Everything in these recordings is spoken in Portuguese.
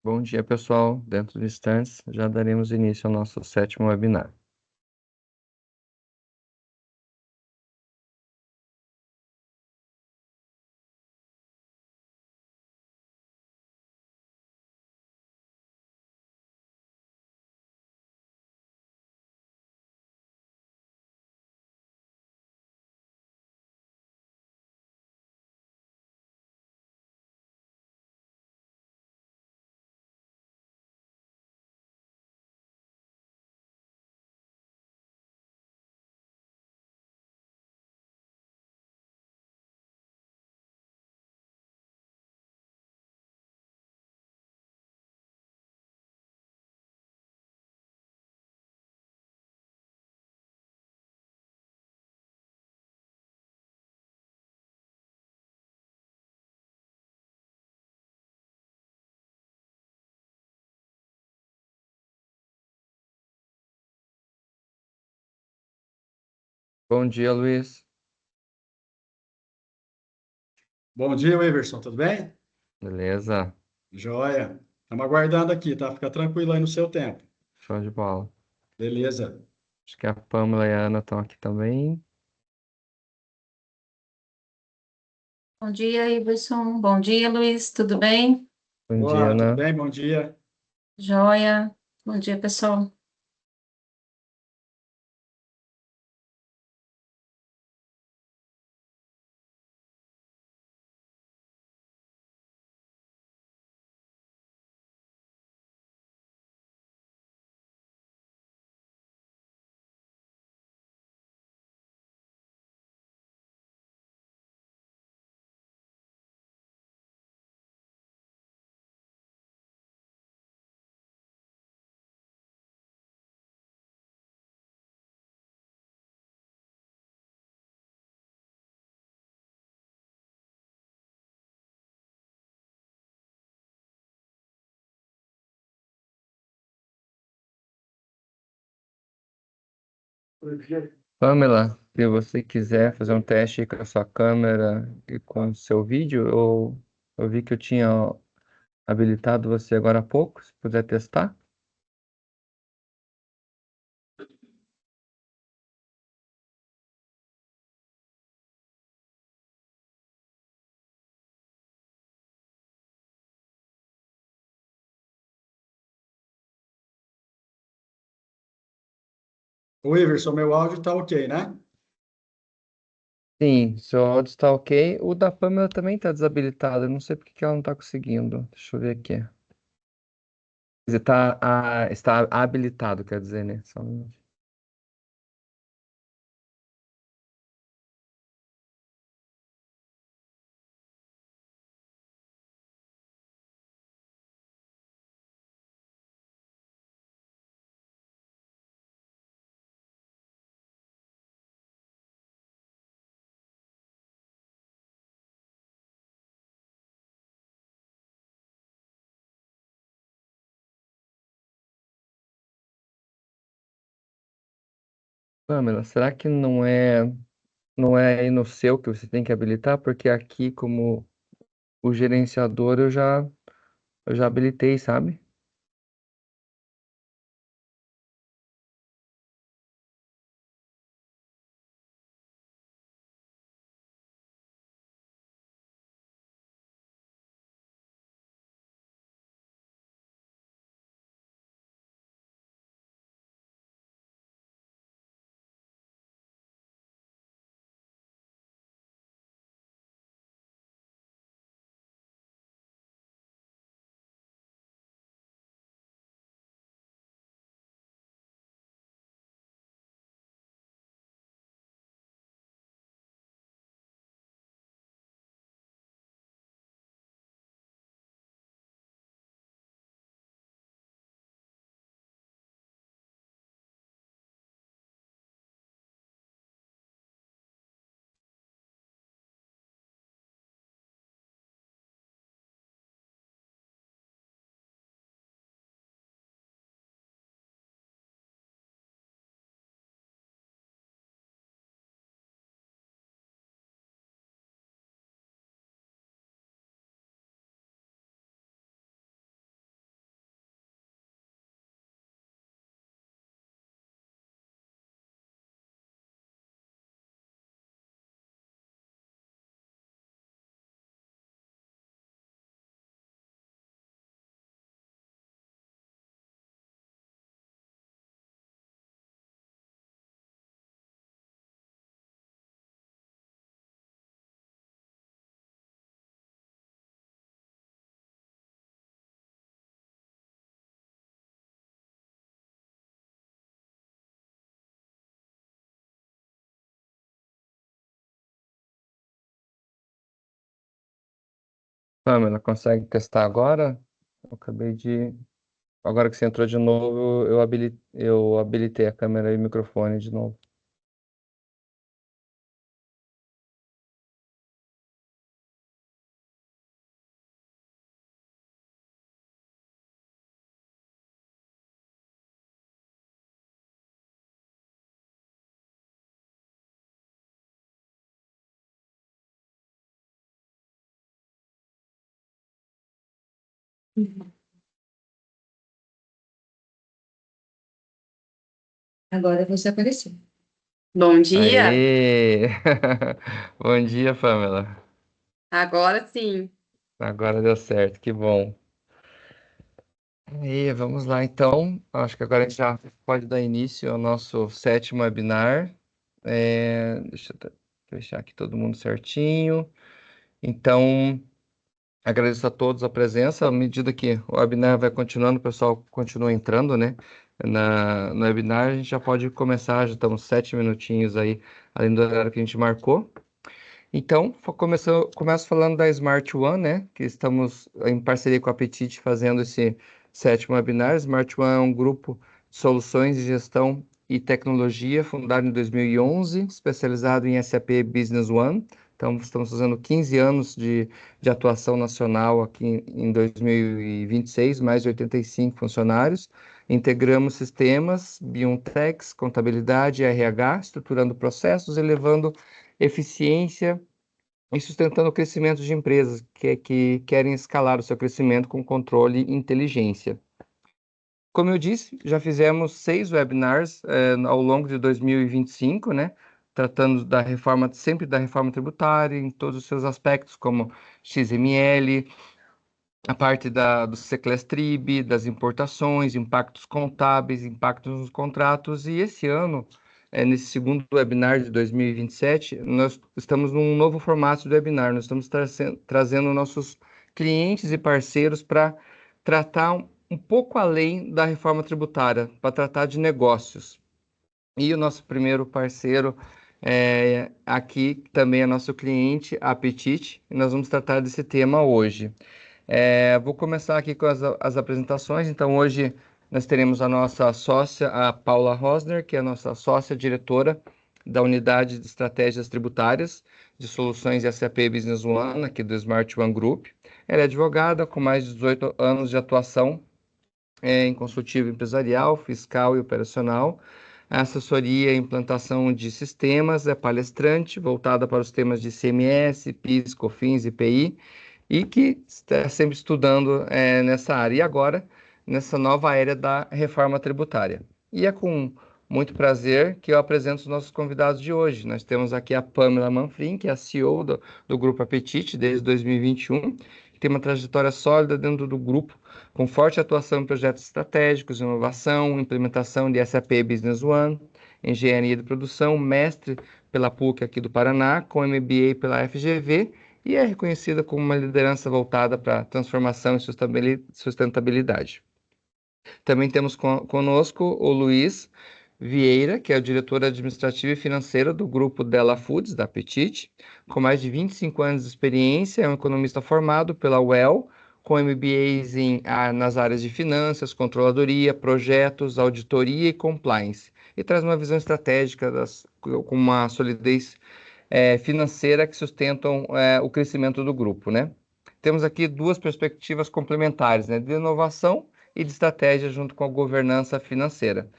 Bom dia, pessoal. Dentro de instantes, já daremos início ao nosso sétimo webinar. Bom dia, Luiz. Bom dia, Everson, tudo bem? Beleza? Joia. Estamos aguardando aqui, tá? Fica tranquilo aí no seu tempo. Show de bola. Beleza. Acho que a Pamela e a Ana estão aqui também. Bom dia, Iverson. Bom dia, Luiz. Tudo bem? Bom dia, Olá, tudo Ana. bem? Bom dia. Joia. Bom dia, pessoal. Pamela, se você quiser fazer um teste com a sua câmera e com o seu vídeo, eu vi que eu tinha habilitado você agora há pouco. Se puder testar. O Everson, meu áudio tá ok, né? Sim, seu áudio está ok. O da Pamela também está desabilitado. Eu não sei por que que ela não está conseguindo. Deixa eu ver aqui. Quer dizer, está habilitado, quer dizer, né? Só um minuto. Pamela, será que não é aí no seu que você tem que habilitar? Porque aqui, como o gerenciador, eu já habilitei, sabe? Pamela, consegue testar agora? Eu acabei de. Agora que você entrou de novo, eu habilitei a câmera e o microfone de novo. Agora você apareceu. Bom dia. Aê! Bom dia, Pamela. Agora sim. Agora deu certo, que bom. E vamos lá, então. Acho que agora a gente já pode dar início ao nosso sétimo webinar. Deixa eu deixar aqui todo mundo certinho. Então, agradeço a todos a presença. À medida que o webinar vai continuando, o pessoal continua entrando, né? No webinar, a gente já pode começar, já estamos 7 minutinhos aí, além do horário que a gente marcou. Então, começo falando da Smart One, né? Que estamos em parceria com a Apetite fazendo esse sétimo webinar. Smart One é um grupo de soluções de gestão e tecnologia fundado em 2011, especializado em SAP Business One. Então, estamos fazendo 15 anos de atuação nacional aqui em 2026, mais de 85 funcionários. Integramos sistemas, Biontechs, contabilidade, RH, estruturando processos, elevando eficiência e sustentando o crescimento de empresas que querem escalar o seu crescimento com controle e inteligência. Como eu disse, já fizemos 6 webinars ao longo de 2025, né? Tratando da reforma, sempre da reforma tributária, em todos os seus aspectos, como XML, a parte do Seclestrib, das importações, impactos contábeis, impactos nos contratos, e esse ano, nesse segundo webinar de 2027, nós estamos num novo formato de webinar, nós estamos trazendo nossos clientes e parceiros para tratar um pouco além da reforma tributária, para tratar de negócios. E o nosso primeiro parceiro aqui também é nosso cliente, a Apetite, e nós vamos tratar desse tema hoje. Vou começar aqui com as apresentações. Então, hoje nós teremos a nossa sócia, a Paula Rosner, que é a nossa sócia diretora da Unidade de Estratégias Tributárias de Soluções SAP Business One, aqui do Smart One Group. Ela é advogada com mais de 18 anos de atuação em consultivo empresarial, fiscal e operacional. A assessoria e implantação de sistemas, é palestrante, voltada para os temas de CMS, PIS, COFINS, IPI, e que está sempre estudando nessa área. E agora, nessa nova era da reforma tributária. E é com muito prazer que eu apresento os nossos convidados de hoje. Nós temos aqui a Pamela Manfrim, que é a CEO do Grupo Apetite desde 2021, que tem uma trajetória sólida dentro do grupo, com forte atuação em projetos estratégicos, inovação, implementação de SAP Business One, engenharia de produção, mestre pela PUC aqui do Paraná, com MBA pela FGV, e é reconhecida como uma liderança voltada para transformação e sustentabilidade. Também temos conosco o Luiz Vieira, que é o diretor administrativo e financeiro do grupo Della Foods, da Apetite, com mais de 25 anos de experiência, é um economista formado pela UEL, com MBAs nas áreas de finanças, controladoria, projetos, auditoria e compliance, e traz uma visão estratégica com uma solidez financeira que sustentam o crescimento do grupo, né? Temos aqui duas perspectivas complementares, né? De inovação e de estratégia junto com a governança financeira.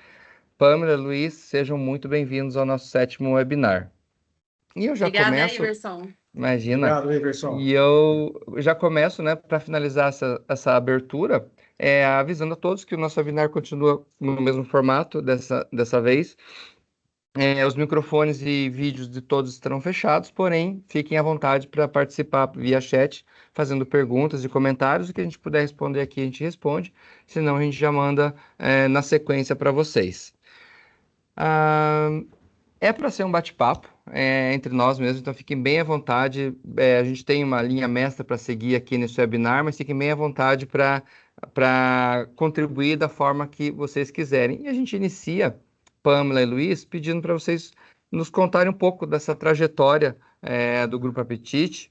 Pamela e Luiz, sejam muito bem-vindos ao nosso sétimo webinar. E eu já Obrigada, começo, Iverson. imagina, Obrigado, Iverson. e eu já começo, né, para finalizar essa abertura, avisando a todos que o nosso webinar continua no mesmo formato dessa vez. Os microfones e vídeos de todos estarão fechados, porém, fiquem à vontade para participar via chat, fazendo perguntas e comentários. O que a gente puder responder aqui, a gente responde, senão a gente já manda na sequência para vocês. É para ser um bate-papo entre nós mesmos, então fiquem bem à vontade. A gente tem uma linha mestra para seguir aqui nesse webinar, mas fiquem bem à vontade para contribuir da forma que vocês quiserem. E a gente inicia, Pamela e Luiz, pedindo para vocês nos contarem um pouco dessa trajetória do Grupo Apetite,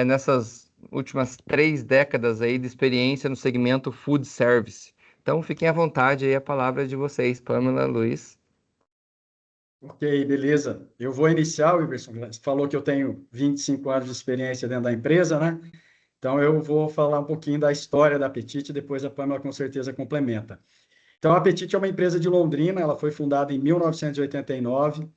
nessas últimas 3 décadas aí de experiência no segmento food service. Então, fiquem à vontade aí, a palavra é de vocês, Pamela, Luiz. Ok, beleza. Eu vou iniciar, Iverson. Você falou que eu tenho 25 anos de experiência dentro da empresa, né? Então, eu vou falar um pouquinho da história da Apetite, depois a Pamela com certeza complementa. Então, a Apetite é uma empresa de Londrina, ela foi fundada em 1989.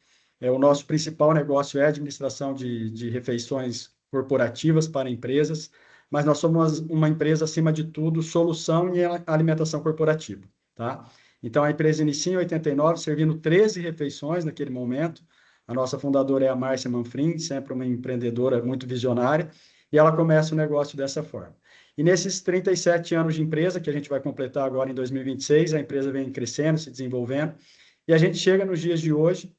O nosso principal negócio é a administração de refeições corporativas para empresas, mas nós somos uma empresa, acima de tudo, solução em alimentação corporativa, tá? Então, a empresa inicia em 89, servindo 13 refeições naquele momento. A nossa fundadora é a Márcia Manfrim, sempre uma empreendedora muito visionária, e ela começa o negócio dessa forma. E nesses 37 anos de empresa, que a gente vai completar agora em 2026, a empresa vem crescendo, se desenvolvendo, e a gente chega nos dias de hoje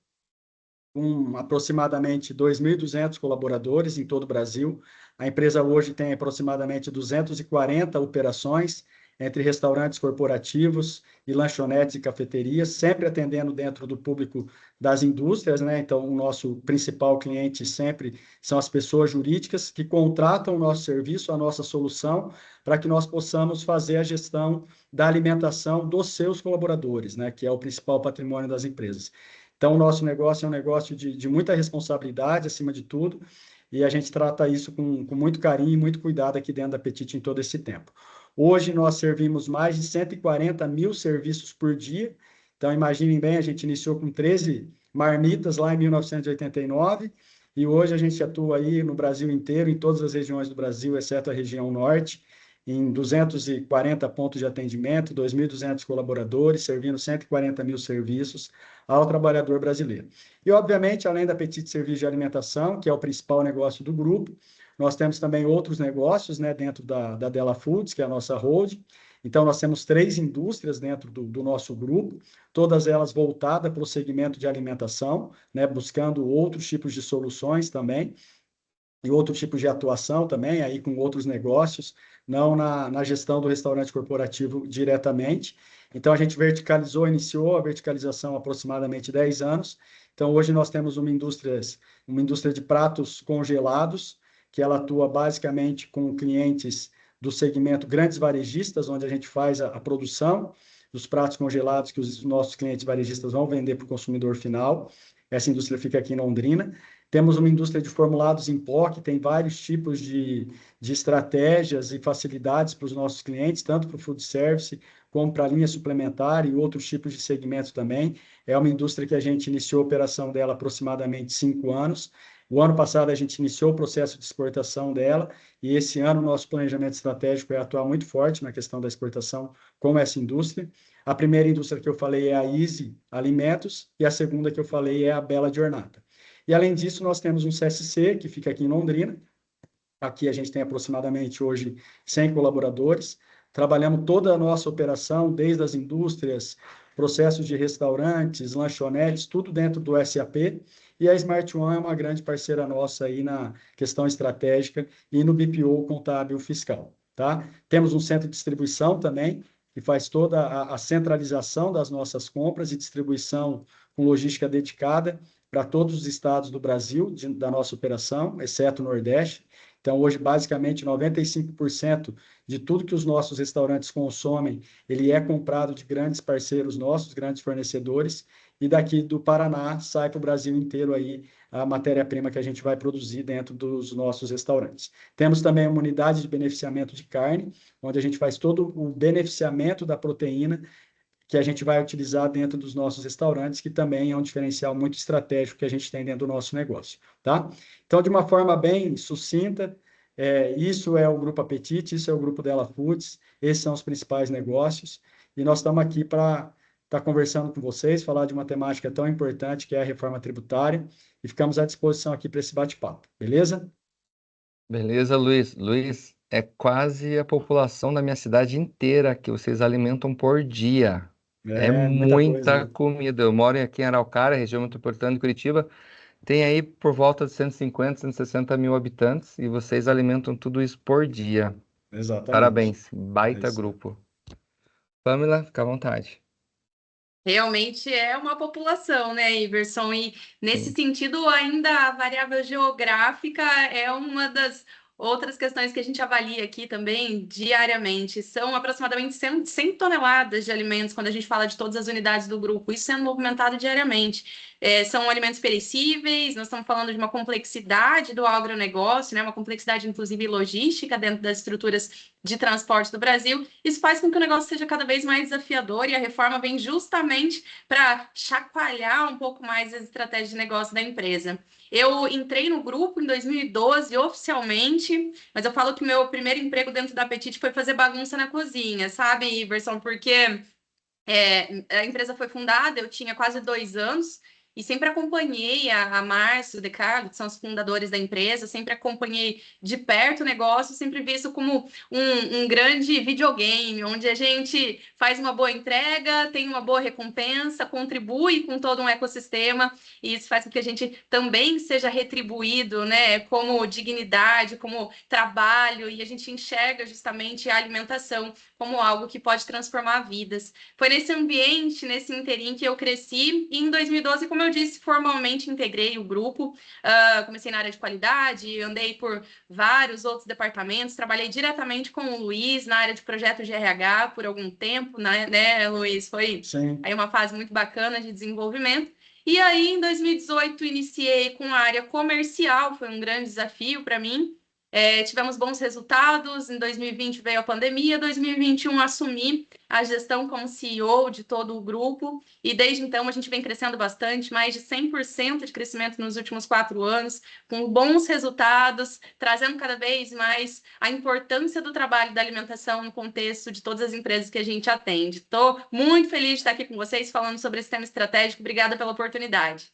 com aproximadamente 2.200 colaboradores em todo o Brasil. A empresa hoje tem aproximadamente 240 operações entre restaurantes corporativos e lanchonetes e cafeterias, sempre atendendo dentro do público das indústrias, né? Então, o nosso principal cliente sempre são as pessoas jurídicas que contratam o nosso serviço, a nossa solução, para que nós possamos fazer a gestão da alimentação dos seus colaboradores, né? Que é o principal patrimônio das empresas. Então, o nosso negócio é um negócio de muita responsabilidade, acima de tudo, e a gente trata isso com muito carinho e muito cuidado aqui dentro da Apetite em todo esse tempo. Hoje, nós servimos mais de 140 mil serviços por dia. Então, imaginem bem, a gente iniciou com 13 marmitas lá em 1989, e hoje a gente atua aí no Brasil inteiro, em todas as regiões do Brasil, exceto a região norte, em 240 pontos de atendimento, 2.200 colaboradores, servindo 140 mil serviços ao trabalhador brasileiro. E, obviamente, além da Apetite Serviço de Alimentação, que é o principal negócio do grupo, nós temos também outros negócios, né, dentro da Dela Foods, que é a nossa holding. Então, nós temos 3 indústrias dentro do nosso grupo, todas elas voltadas para o segmento de alimentação, né, buscando outros tipos de soluções também, e outros tipos de atuação também, aí com outros negócios, não na gestão do restaurante corporativo diretamente. Então, a gente verticalizou, iniciou a verticalização há aproximadamente 10 anos. Então, hoje nós temos uma indústria de pratos congelados, que ela atua basicamente com clientes do segmento grandes varejistas, onde a gente faz a produção dos pratos congelados que os nossos clientes varejistas vão vender para o consumidor final. Essa indústria fica aqui em Londrina. Temos uma indústria de formulados em pó, que tem vários tipos de estratégias e facilidades para os nossos clientes, tanto para o food service, como para a linha suplementar e outros tipos de segmentos também. É uma indústria que a gente iniciou a operação dela há aproximadamente 5 anos. O ano passado a gente iniciou o processo de exportação dela, e esse ano o nosso planejamento estratégico é atuar muito forte na questão da exportação com essa indústria. A primeira indústria que eu falei é a Easy Alimentos, e a segunda que eu falei é a Bela Giornata. E, além disso, nós temos um CSC, que fica aqui em Londrina. Aqui a gente tem aproximadamente hoje 100 colaboradores. Trabalhamos toda a nossa operação, desde as indústrias, processos de restaurantes, lanchonetes, tudo dentro do SAP. E a Smart One é uma grande parceira nossa aí na questão estratégica e no BPO contábil fiscal, tá? Temos um centro de distribuição também, que faz toda a centralização das nossas compras e distribuição com logística dedicada para todos os estados do Brasil, da nossa operação, exceto o Nordeste. Então, hoje, basicamente, 95% de tudo que os nossos restaurantes consomem, ele é comprado de grandes parceiros nossos, grandes fornecedores, e daqui do Paraná sai para o Brasil inteiro aí a matéria-prima que a gente vai produzir dentro dos nossos restaurantes. Temos também uma unidade de beneficiamento de carne, onde a gente faz todo o beneficiamento da proteína que a gente vai utilizar dentro dos nossos restaurantes, que também é um diferencial muito estratégico que a gente tem dentro do nosso negócio, tá? Então, de uma forma bem sucinta, isso é o Grupo Apetite, isso é o Grupo Dela Foods, esses são os principais negócios, e nós estamos aqui para estar conversando com vocês, falar de uma temática tão importante que é a reforma tributária, e ficamos à disposição aqui para esse bate-papo, beleza? Beleza, Luiz? Luiz, é quase a população da minha cidade inteira que vocês alimentam por dia. É É, muita coisa, muita né? comida. Eu moro aqui em Araucária, região metropolitana de Curitiba. Tem aí por volta de 150, 160 mil habitantes e vocês alimentam tudo isso por dia. Exatamente. Parabéns, É baita isso aí. grupo. Pamela, fica à vontade. Realmente é uma população, né, Iverson? E nesse Sim. sentido, ainda a variável geográfica é uma das Outras questões que a gente avalia aqui também diariamente são aproximadamente 100 toneladas de alimentos quando a gente fala de todas as unidades do grupo, isso sendo movimentado diariamente. São alimentos perecíveis, nós estamos falando de uma complexidade do agronegócio, né, uma complexidade inclusive logística dentro das estruturas de transporte do Brasil. Isso faz com que o negócio seja cada vez mais desafiador e a reforma vem justamente para chacoalhar um pouco mais as estratégias de negócio da empresa. Eu entrei no grupo em 2012 oficialmente, mas eu falo que o meu primeiro emprego dentro da Apetite foi fazer bagunça na cozinha, sabe, Iverson? Porque a empresa foi fundada, eu tinha quase 2 anos, e sempre acompanhei a Márcio, o De Carlo, que são os fundadores da empresa, sempre acompanhei de perto o negócio, sempre vi isso como um grande videogame, onde a gente faz uma boa entrega, tem uma boa recompensa, contribui com todo um ecossistema, e isso faz com que a gente também seja retribuído, né, como dignidade, como trabalho, e a gente enxerga justamente a alimentação como algo que pode transformar vidas. Foi nesse ambiente, nesse interim que eu cresci, e em 2012, como eu disse, formalmente integrei o grupo, comecei na área de qualidade, andei por vários outros departamentos, trabalhei diretamente com o Luiz na área de projeto de RH por algum tempo, né, Luiz? Foi aí uma fase muito bacana de desenvolvimento. E aí, em 2018, iniciei com a área comercial, foi um grande desafio para mim. Tivemos bons resultados, em 2020 veio a pandemia, 2021 assumi a gestão como CEO de todo o grupo, e desde então a gente vem crescendo bastante, mais de 100% de crescimento nos últimos 4 anos, com bons resultados, trazendo cada vez mais a importância do trabalho da alimentação no contexto de todas as empresas que a gente atende. Estou muito feliz de estar aqui com vocês falando sobre esse tema estratégico. Obrigada pela oportunidade.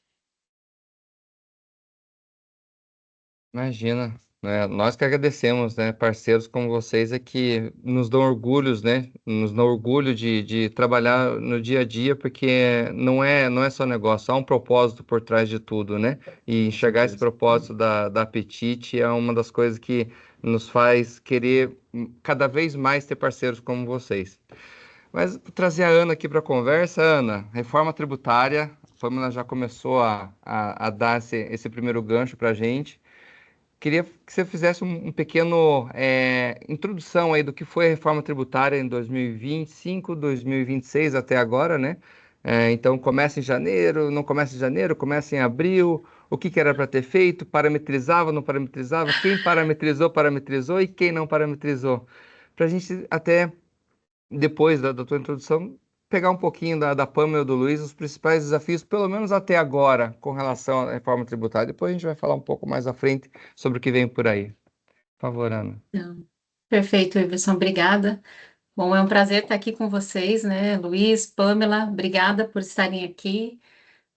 Imagina, né? Nós que agradecemos, né? Parceiros como vocês é que nos dão orgulhos, né? Nos dão orgulho de trabalhar no dia a dia, porque não é só negócio, há um propósito por trás de tudo, né? E enxergar esse propósito da Apetite é uma das coisas que nos faz querer cada vez mais ter parceiros como vocês. Mas vou trazer a Ana aqui para a conversa. Ana, reforma tributária, a Pamela já começou a dar esse primeiro gancho para a gente. Queria que você fizesse um pequeno introdução aí do que foi a reforma tributária em 2025, 2026 até agora, né? Então começa em janeiro, não começa em janeiro, começa em abril. O que era para ter feito? Parametrizava, não parametrizava? Quem parametrizou, parametrizou e quem não parametrizou? Para a gente até depois da tua introdução pegar um pouquinho da Pamela e do Luiz, os principais desafios, pelo menos até agora, com relação à reforma tributária. Depois a gente vai falar um pouco mais à frente sobre o que vem por aí. Por favor, Ana. Perfeito, Iverson, obrigada. Bom, é um prazer estar aqui com vocês, né? Luiz, Pamela, obrigada por estarem aqui.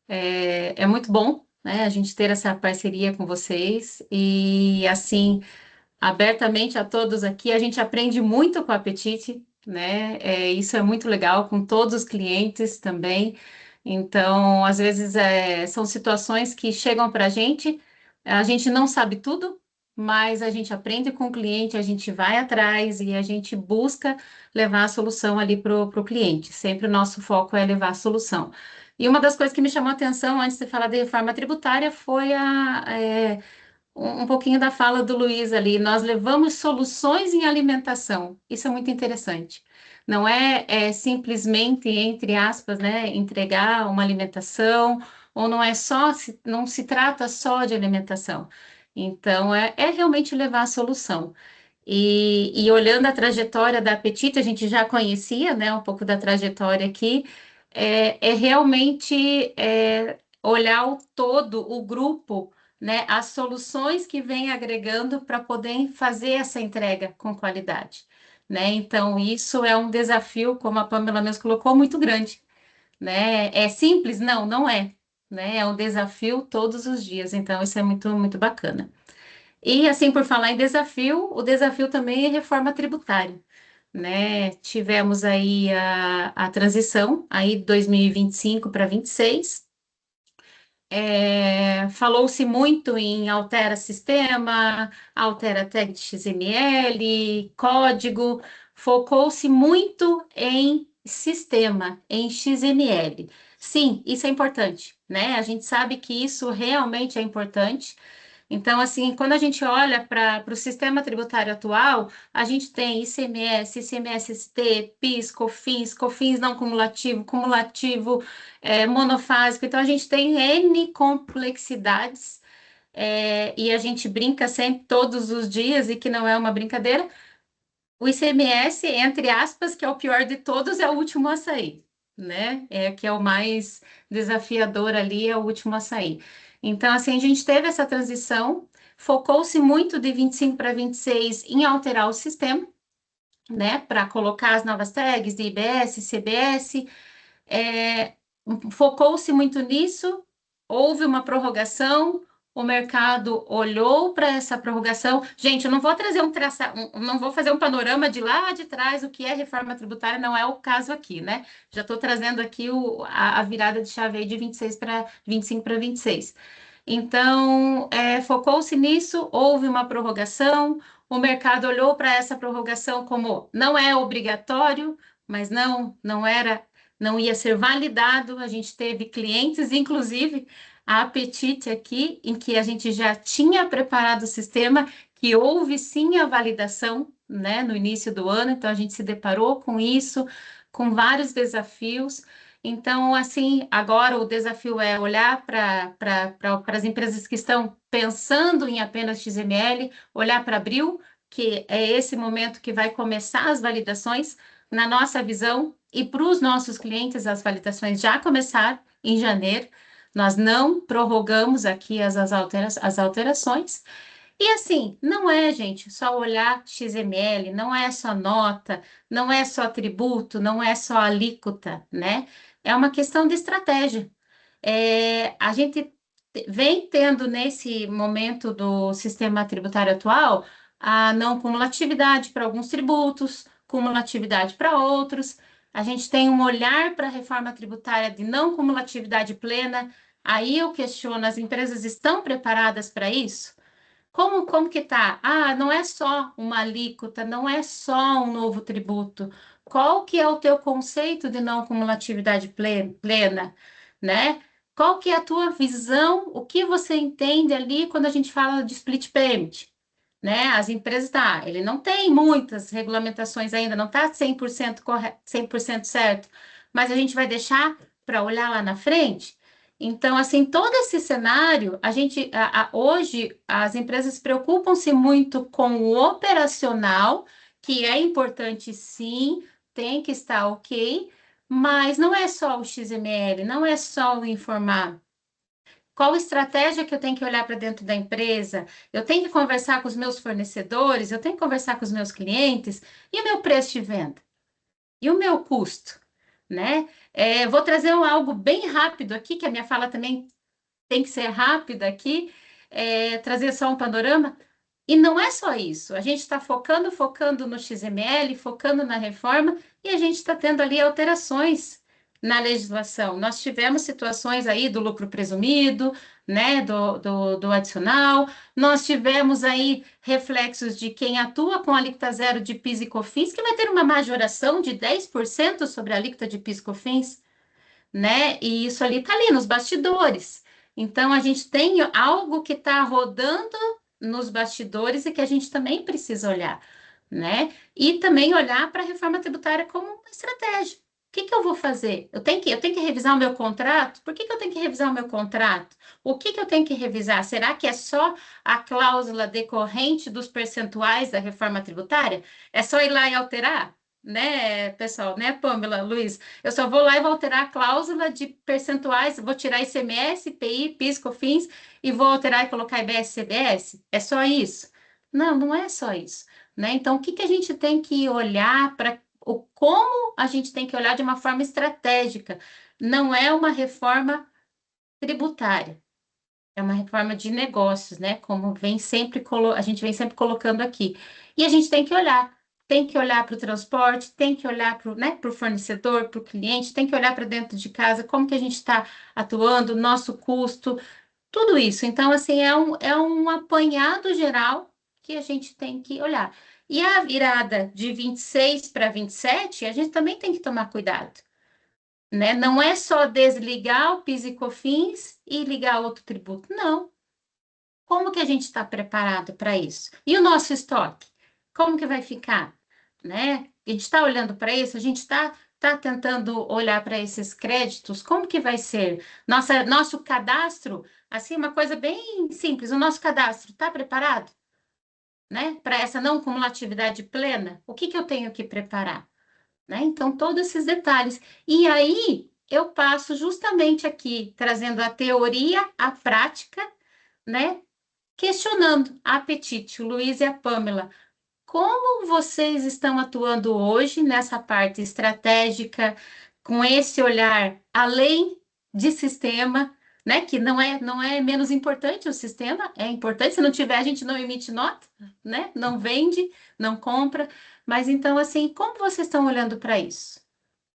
É muito bom, né, a gente ter essa parceria com vocês e, assim, abertamente a todos aqui, a gente aprende muito com a Apetite, né? Isso é muito legal, com todos os clientes também. Então, às vezes, são situações que chegam para a gente não sabe tudo, mas a gente aprende com o cliente, a gente vai atrás e a gente busca levar a solução ali para o cliente. Sempre o nosso foco é levar a solução. E uma das coisas que me chamou a atenção antes de falar de reforma tributária foi um pouquinho da fala do Luiz ali. Nós levamos soluções em alimentação. Isso é muito interessante. Não é simplesmente, entre aspas, né, entregar uma alimentação, ou não é só, não se trata só de alimentação. Então, é realmente levar a solução. E olhando a trajetória da Apetite, a gente já conhecia, né, um pouco da trajetória aqui, realmente olhar o todo, o grupo, né, as soluções que vem agregando para poder fazer essa entrega com qualidade, né? Então, isso é um desafio, como a Pamela mesmo colocou, muito grande, né? É simples? Não, não é, né? É um desafio todos os dias, então isso é muito, muito bacana. E assim, por falar em desafio, o desafio também é reforma tributária, né? Tivemos aí a transição, aí 2025 para 26. Falou-se muito em altera sistema, altera tag de XML, código, focou-se muito em sistema, em XML. Sim, isso é importante, né? A gente sabe que isso realmente é importante, Então, assim, quando a gente olha para o sistema tributário atual, a gente tem ICMS, ICMS-ST, PIS, COFINS, COFINS não cumulativo, cumulativo monofásico. Então, a gente tem N complexidades, e a gente brinca sempre, todos os dias, e que não é uma brincadeira. O ICMS, entre aspas, que é o pior de todos, é o último a sair, né? Que é o mais desafiador ali, é o último a sair. Então, assim, a gente teve essa transição, focou-se muito de 25 para 26 em alterar o sistema, né? Para colocar as novas tags de IBS, CBS, é, focou-se muito nisso, houve uma prorrogação, o mercado olhou para essa prorrogação. Gente, eu não vou trazer não vou fazer um panorama de lá de trás, o que é reforma tributária, não é o caso aqui, né? Já estou trazendo aqui a virada de chave aí de 26 para 25 para 26. Então, focou-se nisso, houve uma prorrogação, o mercado olhou para essa prorrogação como não é obrigatório, mas não era, não ia ser validado. A gente teve clientes, inclusive a Apetite aqui, em que a gente já tinha preparado o sistema, que houve sim a validação, né, no início do ano, então a gente se deparou com isso, com vários desafios. Então, assim, agora o desafio é olhar para as empresas que estão pensando em apenas XML, olhar para abril, que é esse momento que vai começar as validações, na nossa visão, e para os nossos clientes, as validações já começaram em janeiro. Nós não prorrogamos aqui as alterações. E assim, não é, gente, só olhar XML, não é só nota, não é só tributo, não é só alíquota, né? É uma questão de estratégia. A gente vem tendo nesse momento do sistema tributário atual a não cumulatividade para alguns tributos, cumulatividade para outros. A gente tem um olhar para a reforma tributária de não cumulatividade plena. Aí eu questiono, as empresas estão preparadas para isso? Como que tá? Ah, não é só uma alíquota, não é só um novo tributo. Qual que é o teu conceito de não cumulatividade plena, né? Qual que é a tua visão? O que você entende ali quando a gente fala de split payment, né? As empresas, ele não tem muitas regulamentações ainda, não está 100% correto, 100% certo, mas a gente vai deixar para olhar lá na frente. Então, assim, todo esse cenário, hoje as empresas preocupam-se muito com o operacional, que é importante sim, tem que estar ok, mas não é só o XML, não é só o informar. Qual estratégia que eu tenho que olhar para dentro da empresa? Eu tenho que conversar com os meus fornecedores, eu tenho que conversar com os meus clientes, e o meu preço de venda? E o meu custo? Né? Vou trazer algo bem rápido aqui, que a minha fala também tem que ser rápida aqui, trazer só um panorama. E não é só isso, a gente está focando no XML, focando na reforma, e a gente está tendo ali alterações na legislação. Nós tivemos situações aí do lucro presumido, né, do adicional, nós tivemos aí reflexos de quem atua com alíquota zero de PIS e COFINS, que vai ter uma majoração de 10% sobre a alíquota de PIS e COFINS, né? E isso ali está ali nos bastidores. Então, a gente tem algo que está rodando nos bastidores e que a gente também precisa olhar, né? E também olhar para a reforma tributária como uma estratégia. O que eu vou fazer? Eu tenho que revisar o meu contrato? Por que eu tenho que revisar o meu contrato? O que eu tenho que revisar? Será que é só a cláusula decorrente dos percentuais da reforma tributária? É só ir lá e alterar? Né, pessoal, né, Pamela, Luiz? Eu só vou lá e vou alterar a cláusula de percentuais, vou tirar ICMS, PI, PIS, COFINS e vou alterar e colocar IBS, CBS? É só isso? Não, não é só isso, né? Então, o que a gente tem que olhar para como a gente tem que olhar de uma forma estratégica? Não é uma reforma tributária, é uma reforma de negócios, né? Como a gente vem sempre colocando aqui. E a gente tem que olhar para o transporte, tem que olhar para o, né, para o fornecedor, para o cliente, tem que olhar para dentro de casa, como que a gente está atuando, nosso custo, tudo isso. Então, assim, é um apanhado geral que a gente tem que olhar. E a virada de 26 para 27, a gente também tem que tomar cuidado, né? Não é só desligar o PIS e COFINS e ligar outro tributo, não. como que a gente está preparado para isso? E o nosso estoque? Como que vai ficar? Né? A gente está olhando para isso, a gente está tentando olhar para esses créditos, como que vai ser? Nosso cadastro, assim, uma coisa bem simples, o nosso cadastro está preparado? Né? Para essa não cumulatividade plena, o que que eu tenho que preparar? Né? Então, todos esses detalhes. E aí, eu passo justamente aqui, trazendo a teoria à prática, né? Questionando a Apetite, o Luiz e a Pamela. Como vocês estão atuando hoje nessa parte estratégica, com esse olhar além de sistema, né? Que não é menos importante o sistema, é importante. Se não tiver, a gente não emite nota, né? Não vende, não compra. Mas então, assim, como vocês estão olhando para isso?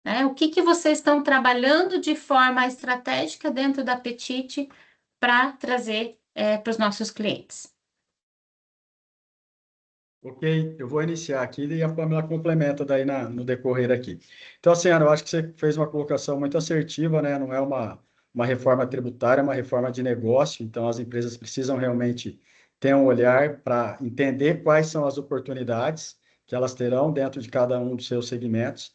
Né? O que que vocês estão trabalhando de forma estratégica dentro da Apetite para trazer para os nossos clientes? Ok, eu vou iniciar aqui e a Pamela complementa daí no decorrer aqui. Então, assim, Ana, eu acho que você fez uma colocação muito assertiva, né? Não é uma reforma tributária, é uma reforma de negócio, então as empresas precisam realmente ter um olhar para entender quais são as oportunidades que elas terão dentro de cada um dos seus segmentos.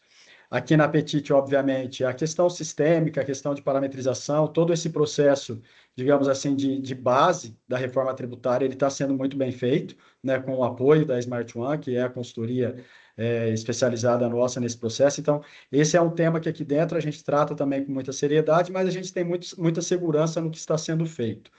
Aqui na Apetite, obviamente, a questão sistêmica, a questão de parametrização, todo esse processo, digamos assim, de base da reforma tributária, ele está sendo muito bem feito, né, com o apoio da Smart One, que é a consultoria especializada nossa nesse processo. Então, esse é um tema que aqui dentro a gente trata também com muita seriedade, mas a gente tem muita segurança no que está sendo feito.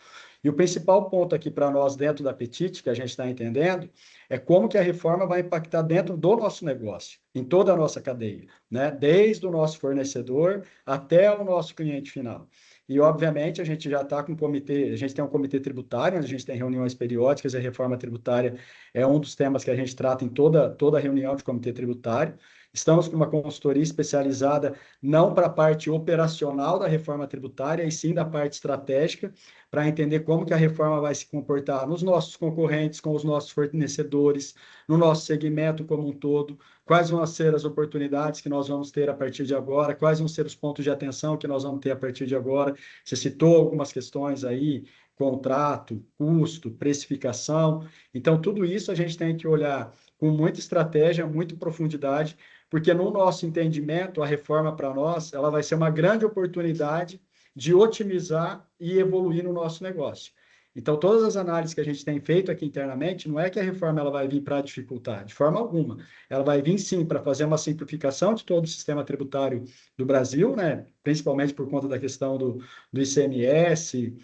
E o principal ponto aqui para nós dentro da Apetite, que a gente está entendendo, é como que a reforma vai impactar dentro do nosso negócio, em toda a nossa cadeia, né? Desde o nosso fornecedor até o nosso cliente final. E, obviamente, a gente já está com um comitê, a gente tem um comitê tributário, onde a gente tem reuniões periódicas, e a reforma tributária é um dos temas que a gente trata em toda reunião de comitê tributário. Estamos com uma consultoria especializada não para a parte operacional da reforma tributária, e sim da parte estratégica, para entender como que a reforma vai se comportar nos nossos concorrentes, com os nossos fornecedores, no nosso segmento como um todo, quais vão ser as oportunidades que nós vamos ter a partir de agora, quais vão ser os pontos de atenção que nós vamos ter a partir de agora. Você citou algumas questões aí, contrato, custo, precificação. Então, tudo isso a gente tem que olhar com muita estratégia, muita profundidade, porque no nosso entendimento, a reforma para nós, ela vai ser uma grande oportunidade de otimizar e evoluir no nosso negócio. Então, todas as análises que a gente tem feito aqui internamente, não é que a reforma ela vai vir para dificultar, de forma alguma. Ela vai vir, sim, para fazer uma simplificação de todo o sistema tributário do Brasil, né? Principalmente por conta da questão do ICMS,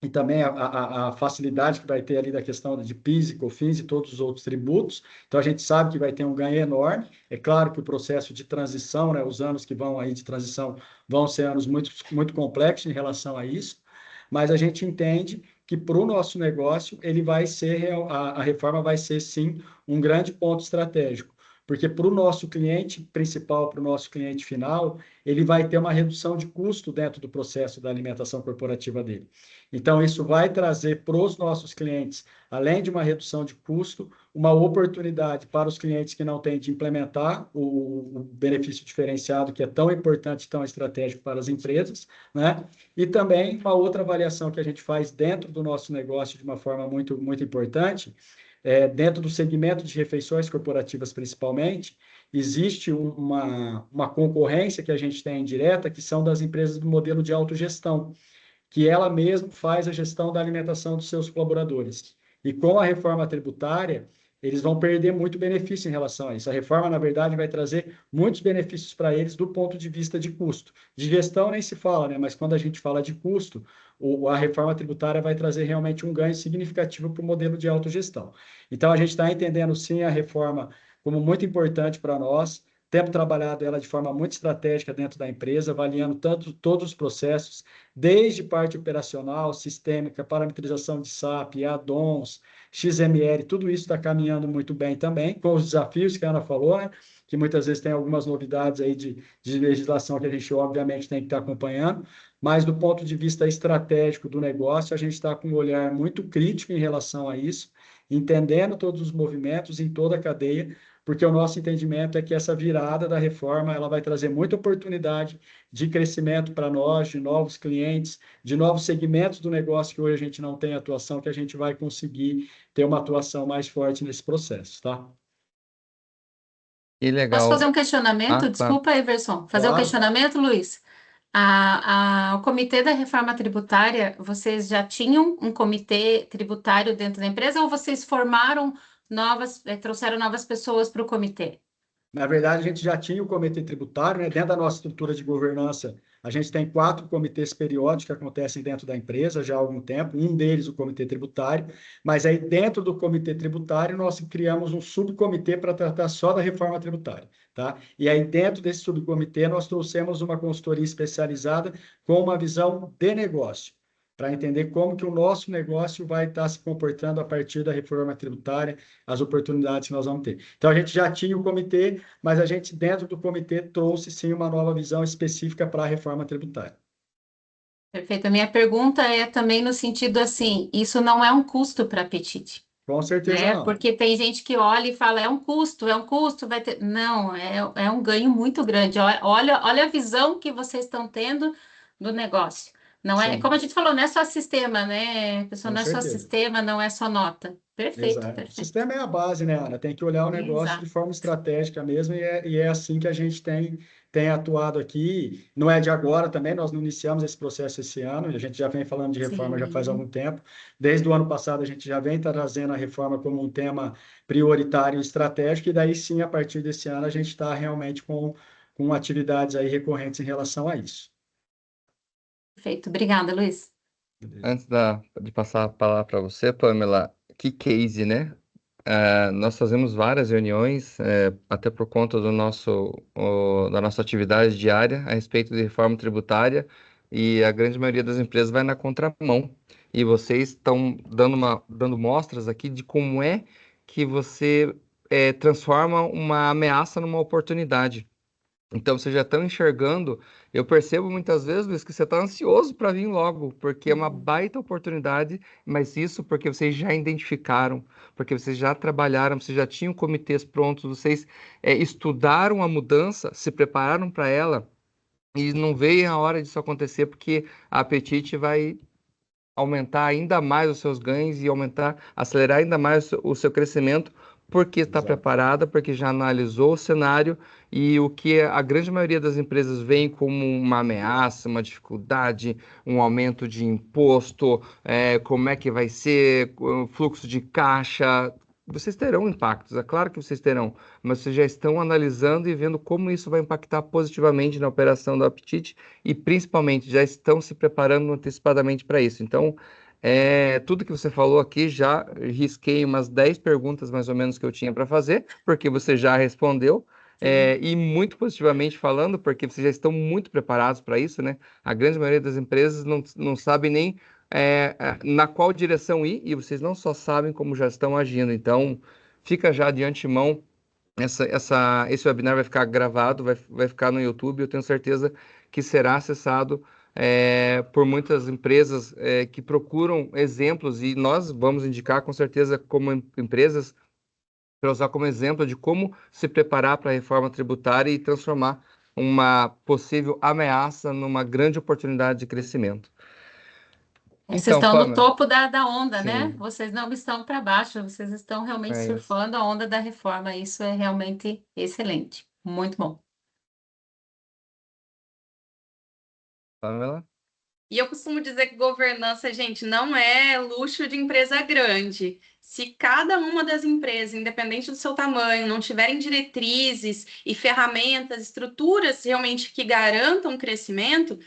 e também a facilidade que vai ter ali da questão de PIS e COFINS e todos os outros tributos. Então, a gente sabe que vai ter um ganho enorme. É claro que o processo de transição, né, os anos que vão aí de transição vão ser anos muito, muito complexos em relação a isso, mas a gente entende que para o nosso negócio, ele vai ser, a reforma vai ser, sim, um grande ponto estratégico. Porque para o nosso cliente principal, para o nosso cliente final, ele vai ter uma redução de custo dentro do processo da alimentação corporativa dele. Então, isso vai trazer para os nossos clientes, além de uma redução de custo, uma oportunidade para os clientes que não têm de implementar o benefício diferenciado, que é tão importante, tão estratégico para as empresas, né? E também uma outra avaliação que a gente faz dentro do nosso negócio de uma forma muito, muito importante, dentro do segmento de refeições corporativas principalmente, existe uma concorrência que a gente tem direta, que são das empresas do modelo de autogestão, que ela mesma faz a gestão da alimentação dos seus colaboradores. E com a reforma tributária, eles vão perder muito benefício em relação a isso. A reforma, na verdade, vai trazer muitos benefícios para eles do ponto de vista de custo. De gestão nem se fala, né? Mas quando a gente fala de custo, a reforma tributária vai trazer realmente um ganho significativo para o modelo de autogestão. Então, a gente está entendendo, sim, a reforma como muito importante para nós. Temos trabalhado ela de forma muito estratégica dentro da empresa, avaliando todos os processos, desde parte operacional, sistêmica, parametrização de SAP, add-ons, XML, tudo isso está caminhando muito bem também, com os desafios que a Ana falou, né? Que muitas vezes tem algumas novidades aí de legislação que a gente, obviamente, tem que estar acompanhando, mas do ponto de vista estratégico do negócio, a gente está com um olhar muito crítico em relação a isso, entendendo todos os movimentos em toda a cadeia, porque o nosso entendimento é que essa virada da reforma ela vai trazer muita oportunidade de crescimento para nós, de novos clientes, de novos segmentos do negócio que hoje a gente não tem atuação, que a gente vai conseguir ter uma atuação mais forte nesse processo, tá? Que Posso fazer legal. um Ah, questionamento? claro. Desculpa, Everson. Fazer um Claro. questionamento, Luiz? O Comitê da Reforma Tributária, vocês já tinham um comitê tributário dentro da empresa ou vocês formaram trouxeram novas pessoas para o comitê? Na verdade, a gente já tinha o comitê tributário, né? Dentro da nossa estrutura de governança, a gente tem 4 comitês periódicos que acontecem dentro da empresa já há algum tempo, um deles o comitê tributário, mas aí dentro do comitê tributário nós criamos um subcomitê para tratar só da reforma tributária, tá? E aí dentro desse subcomitê nós trouxemos uma consultoria especializada com uma visão de negócio, para entender como que o nosso negócio vai estar se comportando a partir da reforma tributária, as oportunidades que nós vamos ter. Então, a gente já tinha o comitê, mas a gente, dentro do comitê, trouxe sim uma nova visão específica para a reforma tributária. Perfeito. A minha pergunta é também no sentido assim, isso não é um custo para a Petite, Com certeza né? não. Porque tem gente que olha e fala, é um custo, vai ter. Não, é um ganho muito grande. Olha a visão que vocês estão tendo do negócio. Não é, como Sim, a gente falou, não é só sistema, né? Pessoal, com não é só certeza. sistema, não é só nota. Perfeito, Exato. O perfeito. sistema é a base, né, Ana? Tem que olhar o negócio de Exato. forma estratégica mesmo, e é assim que a gente tem atuado aqui. Não é de agora também, nós não iniciamos esse processo esse ano, e a gente já vem falando de reforma já faz algum Sim. tempo. Desde o ano passado, a gente já vem trazendo a reforma como um tema prioritário e estratégico, e daí sim, a partir desse ano, a gente está realmente com atividades aí recorrentes em relação a isso. Perfeito. Obrigada, Luiz. Antes de passar a palavra para você, Pamela, que case, né? Nós fazemos várias reuniões, até por conta da nossa atividade diária a respeito de reforma tributária, e a grande maioria das empresas vai na contramão. E vocês estão dando mostras aqui de como é que você transforma uma ameaça numa oportunidade. Então, vocês já estão enxergando. Eu percebo muitas vezes, Luiz, que você está ansioso para vir logo, porque é uma baita oportunidade, mas isso porque vocês já identificaram, porque vocês já trabalharam, vocês já tinham comitês prontos, vocês estudaram a mudança, se prepararam para ela, e não veio a hora disso acontecer, porque a Apetite vai aumentar ainda mais os seus ganhos e acelerar ainda mais o seu crescimento, porque está Exato. preparada, porque já analisou o cenário e o que a grande maioria das empresas veem como uma ameaça, uma dificuldade, um aumento de imposto, como é que vai ser, o fluxo de caixa. Vocês terão impactos, é claro que vocês terão, mas vocês já estão analisando e vendo como isso vai impactar positivamente na operação do Apetite e principalmente já estão se preparando antecipadamente para isso. Então, tudo que você falou aqui, já risquei umas 10 perguntas mais ou menos que eu tinha para fazer, porque você já respondeu, Sim. e muito positivamente falando, porque vocês já estão muito preparados para isso, né? A grande maioria das empresas não sabe nem na qual direção ir, e vocês não só sabem como já estão agindo. Então, fica já de antemão. Esse webinar vai ficar gravado, vai ficar no YouTube. Eu tenho certeza que será acessado por muitas empresas que procuram exemplos, e nós vamos indicar com certeza como empresas para usar como exemplo de como se preparar para a reforma tributária e transformar uma possível ameaça numa grande oportunidade de crescimento. Vocês Então, estão no Pamela, topo da onda, né? sim, Vocês não estão para baixo, vocês estão realmente é isso. surfando a onda da reforma. Isso é realmente excelente. Muito bom. Pamela? E eu costumo dizer que governança, gente, não é luxo de empresa grande. Se cada uma das empresas, independente do seu tamanho, não tiverem diretrizes e ferramentas, estruturas realmente que garantam o crescimento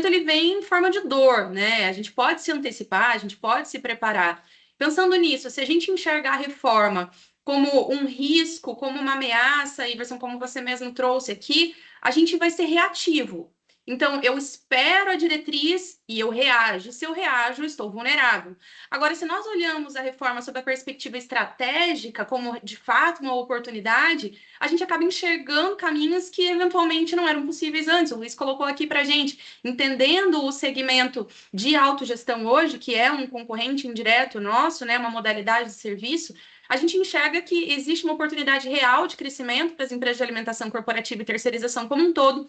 ele vem em forma de dor, né? A gente pode se antecipar, a gente pode se preparar. Pensando nisso, se a gente enxergar a reforma como um risco, como uma ameaça, Iverson, como você mesmo trouxe aqui, a gente vai ser reativo. Então, eu espero a diretriz e eu reajo. Se eu reajo, eu estou vulnerável. Agora, se nós olhamos a reforma sob a perspectiva estratégica, como de fato uma oportunidade, a gente acaba enxergando caminhos que eventualmente não eram possíveis antes. O Luiz colocou aqui para a gente, entendendo o segmento de autogestão hoje, que é um concorrente indireto nosso, né, uma modalidade de serviço, a gente enxerga que existe uma oportunidade real de crescimento para as empresas de alimentação corporativa e terceirização como um todo,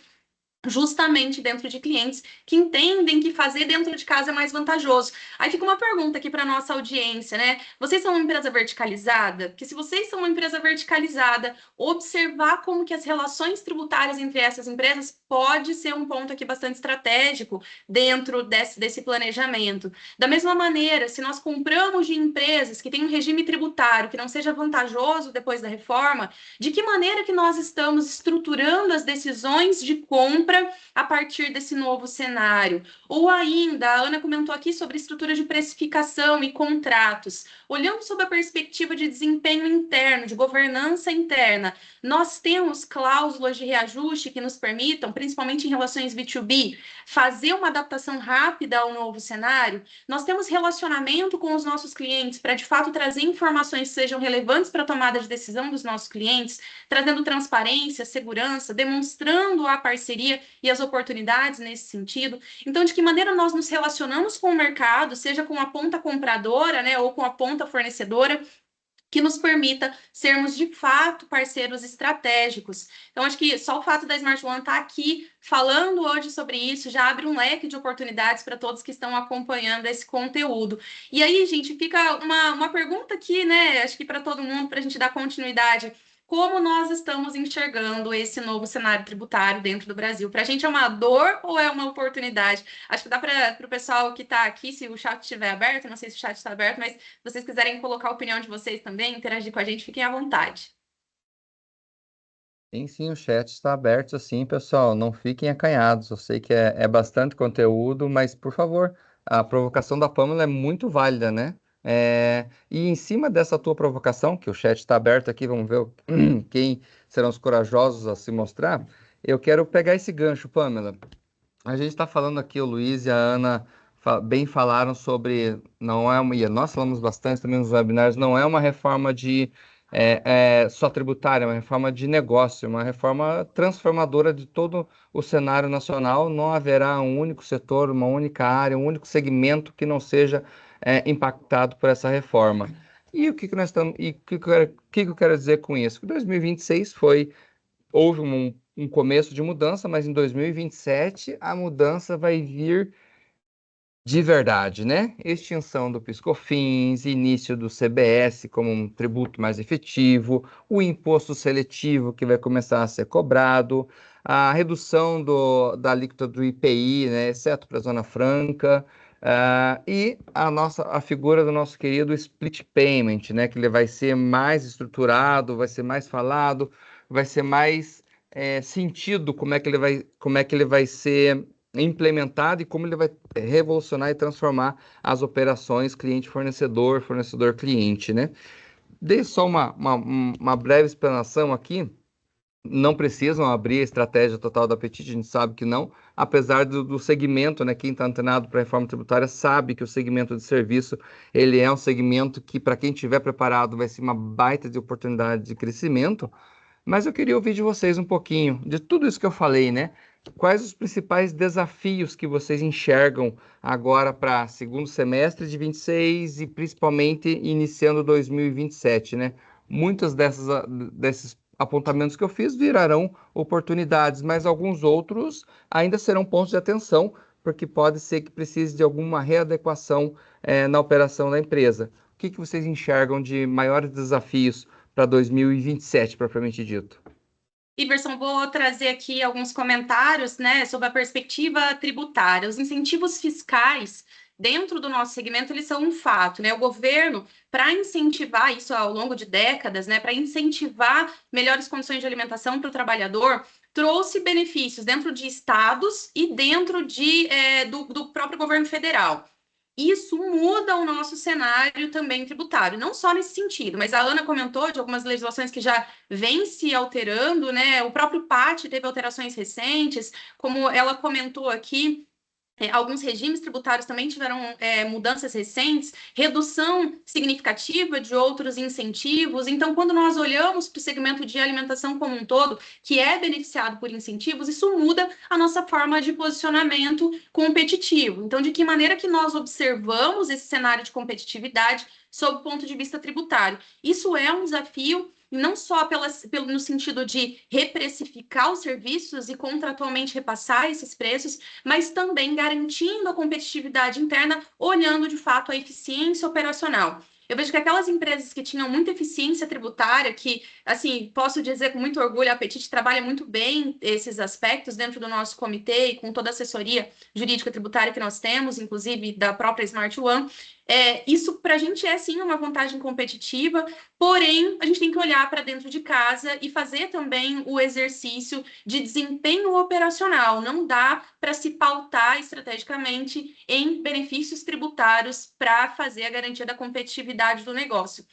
justamente dentro de clientes que entendem que fazer dentro de casa é mais vantajoso. Aí fica uma pergunta aqui para nossa audiência, né? Vocês são uma empresa verticalizada? Porque se vocês são uma empresa verticalizada, observar como que as relações tributárias entre essas empresas pode ser um ponto aqui bastante estratégico dentro desse planejamento. Da mesma maneira, se nós compramos de empresas que têm um regime tributário que não seja vantajoso depois da reforma, de que maneira que nós estamos estruturando as decisões de compra a partir desse novo cenário? Ou ainda, a Ana comentou aqui sobre estrutura de precificação e contratos. Olhando sob a perspectiva de desempenho interno, de governança interna, nós temos cláusulas de reajuste que nos permitam, principalmente em relações B2B, fazer uma adaptação rápida ao novo cenário? Nós temos relacionamento com os nossos clientes para, de fato, trazer informações que sejam relevantes para a tomada de decisão dos nossos clientes, trazendo transparência, segurança, demonstrando a parceria e as oportunidades nesse sentido. Então, de que maneira nós nos relacionamos com o mercado, seja com a ponta compradora, né, ou com a ponta fornecedora, que nos permita sermos de fato parceiros estratégicos. Então, acho que só o fato da Smart One estar aqui falando hoje sobre isso já abre um leque de oportunidades para todos que estão acompanhando esse conteúdo. E aí, gente, fica uma pergunta aqui, né? Acho que para todo mundo, para a gente dar continuidade. Como nós estamos enxergando esse novo cenário tributário dentro do Brasil? Para a gente é uma dor ou é uma oportunidade? Acho que dá para o pessoal que está aqui, se o chat estiver aberto, não sei se o chat está aberto, mas se vocês quiserem colocar a opinião de vocês também, interagir com a gente, fiquem à vontade. Sim, o chat está aberto, assim, pessoal. Não fiquem acanhados. Eu sei que é bastante conteúdo, mas, por favor, a provocação da Pamela é muito válida, né? E em cima dessa tua provocação, que o chat está aberto aqui, vamos ver quem serão os corajosos a se mostrar. Eu quero pegar esse gancho, Pamela. A gente está falando aqui, o Luiz e a Ana bem falaram sobre, não é uma, e nós falamos bastante também nos webinars, não é uma reforma de só tributária, é uma reforma de negócio, uma reforma transformadora de todo o cenário nacional. Não haverá um único setor, uma única área, um único segmento que não seja impactado por essa reforma. E o que nós estamos, e que eu quero dizer com isso? Que 2026 houve um começo de mudança, mas em 2027 a mudança vai vir de verdade, né? Extinção do PIS/COFINS, início do CBS como um tributo mais efetivo, o imposto seletivo que vai começar a ser cobrado, a redução da alíquota do IPI, né, exceto para a Zona Franca, e a figura do nosso querido split payment, né, que ele vai ser mais estruturado, vai ser mais falado, vai ser mais sentido como é que ele vai ser implementado e como ele vai revolucionar e transformar as operações cliente-fornecedor, fornecedor-cliente, né? Dei só uma breve explanação aqui. Não precisam abrir a estratégia total da Apetite, a gente sabe que não, apesar do segmento, né? Quem está antenado para a reforma tributária sabe que o segmento de serviço, ele é um segmento que, para quem estiver preparado, vai ser uma baita de oportunidade de crescimento. Mas eu queria ouvir de vocês um pouquinho de tudo isso que eu falei, né? Quais os principais desafios que vocês enxergam agora para segundo semestre de 26 e principalmente iniciando 2027, né? Muitas desses apontamentos que eu fiz virarão oportunidades, mas alguns outros ainda serão pontos de atenção, porque pode ser que precise de alguma readequação na operação da empresa. O que vocês enxergam de maiores desafios para 2027, propriamente dito? Iverson, vou trazer aqui alguns comentários, né, sobre a perspectiva tributária. Os incentivos fiscais dentro do nosso segmento, eles são um fato, né? O governo, para incentivar isso ao longo de décadas, né, para incentivar melhores condições de alimentação para o trabalhador, trouxe benefícios dentro de estados e dentro do próprio governo federal. isso muda o nosso cenário também tributário, não só nesse sentido, mas a Ana comentou de algumas legislações que já vêm se alterando, né? O próprio PAT teve alterações recentes, como ela comentou aqui. Alguns regimes tributários também tiveram mudanças recentes, redução significativa de outros incentivos. Então, quando nós olhamos para o segmento de alimentação como um todo, que é beneficiado por incentivos, isso muda a nossa forma de posicionamento competitivo. Então, de que maneira que nós observamos esse cenário de competitividade sob o ponto de vista tributário? Isso é um desafio não só no sentido de reprecificar os serviços e contratualmente repassar esses preços, mas também garantindo a competitividade interna, olhando de fato a eficiência operacional. Eu vejo que aquelas empresas que tinham muita eficiência tributária, que, assim, posso dizer com muito orgulho, a Apetite trabalha muito bem esses aspectos dentro do nosso comitê e com toda a assessoria jurídica tributária que nós temos, inclusive da própria Smart One. Isso para a gente é sim uma vantagem competitiva, porém a gente tem que olhar para dentro de casa e fazer também o exercício de desempenho operacional. Não dá para se pautar estrategicamente em benefícios tributários para fazer a garantia da competitividade do negócio.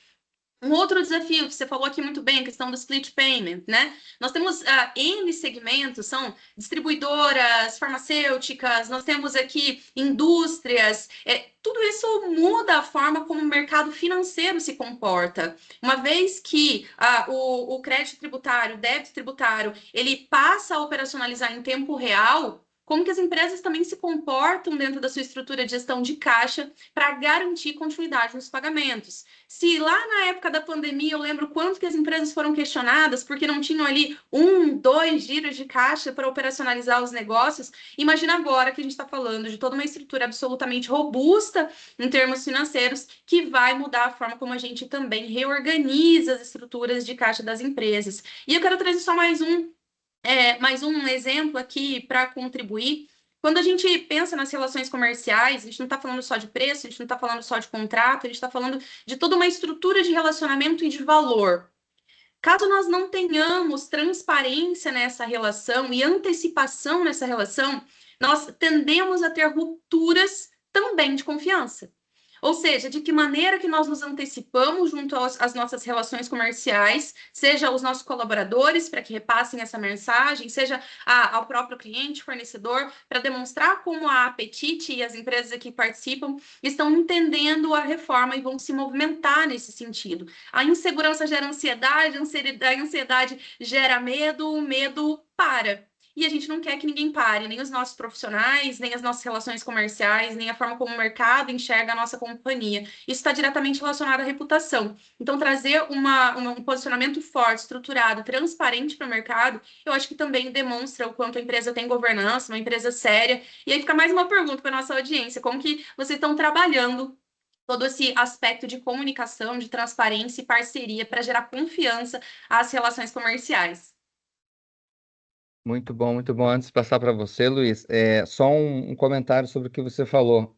Um outro desafio que você falou aqui muito bem, a questão do split payment, né? Nós temos N segmentos, são distribuidoras, farmacêuticas, nós temos aqui indústrias, tudo isso muda a forma como o mercado financeiro se comporta. Uma vez que o crédito tributário, o débito tributário, ele passa a operacionalizar em tempo real, como que as empresas também se comportam dentro da sua estrutura de gestão de caixa para garantir continuidade nos pagamentos. Se lá na época da pandemia eu lembro quanto que as empresas foram questionadas porque não tinham ali 1, 2 giros de caixa para operacionalizar os negócios, imagina agora que a gente está falando de toda uma estrutura absolutamente robusta em termos financeiros que vai mudar a forma como a gente também reorganiza as estruturas de caixa das empresas. E eu quero trazer só mais um exemplo aqui para contribuir. Quando a gente pensa nas relações comerciais, a gente não está falando só de preço, a gente não está falando só de contrato, a gente está falando de toda uma estrutura de relacionamento e de valor. Caso nós não tenhamos transparência nessa relação e antecipação nessa relação, nós tendemos a ter rupturas também de confiança. Ou seja, de que maneira que nós nos antecipamos junto às nossas relações comerciais, seja os nossos colaboradores para que repassem essa mensagem, seja ao próprio cliente, fornecedor, para demonstrar como a Apetite e as empresas que participam estão entendendo a reforma e vão se movimentar nesse sentido. A insegurança gera ansiedade, a ansiedade gera medo, o medo para. E a gente não quer que ninguém pare, nem os nossos profissionais, nem as nossas relações comerciais, nem a forma como o mercado enxerga a nossa companhia. Isso está diretamente relacionado à reputação. Então, trazer um posicionamento forte, estruturado, transparente para o mercado, eu acho que também demonstra o quanto a empresa tem governança, uma empresa séria. E aí fica mais uma pergunta para a nossa audiência: como que vocês estão trabalhando todo esse aspecto de comunicação, de transparência e parceria para gerar confiança às relações comerciais? Muito bom, muito bom. Antes de passar para você, Luiz, só um comentário sobre o que você falou.